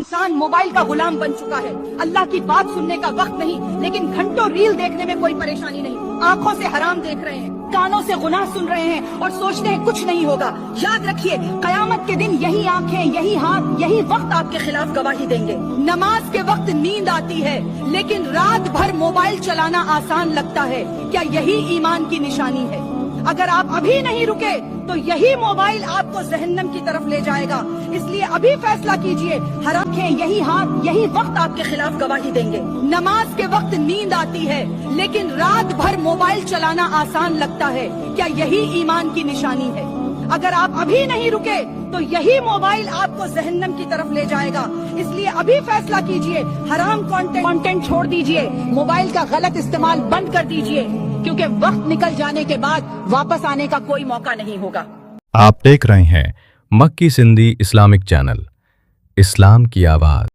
इंसान मोबाइल का गुलाम बन चुका है। अल्लाह की बात सुनने का वक्त नहीं, लेकिन घंटों रील देखने में कोई परेशानी नहीं। आंखों से हराम देख रहे हैं, कानों से गुनाह सुन रहे हैं और सोचते हैं कुछ नहीं होगा। याद रखिए, कयामत के दिन यही आंखें, यही हाथ, यही वक्त आपके खिलाफ गवाही देंगे। नमाज के वक्त नींद आती है, लेकिन रात भर मोबाइल चलाना आसान लगता है। क्या यही ईमान की निशानी है? अगर आप अभी नहीं रुके तो यही मोबाइल आपको जहन्नम की तरफ ले जाएगा। इसलिए अभी फैसला कीजिए। हराम आंखें, यही हाथ, यही वक्त आपके खिलाफ गवाही देंगे। नमाज के वक्त नींद आती है, लेकिन रात भर मोबाइल चलाना आसान लगता है। क्या यही ईमान की निशानी है? अगर आप अभी नहीं रुके तो यही मोबाइल आपको जहन्नम की तरफ ले जाएगा। इसलिए अभी फैसला कीजिए। हराम कंटेंट छोड़ दीजिए, मोबाइल का गलत इस्तेमाल बंद कर दीजिए, क्योंकि वक्त निकल जाने के बाद वापस आने का कोई मौका नहीं होगा। आप देख रहे हैं मक्की सिंधी इस्लामिक चैनल, इस्लाम की आवाज़।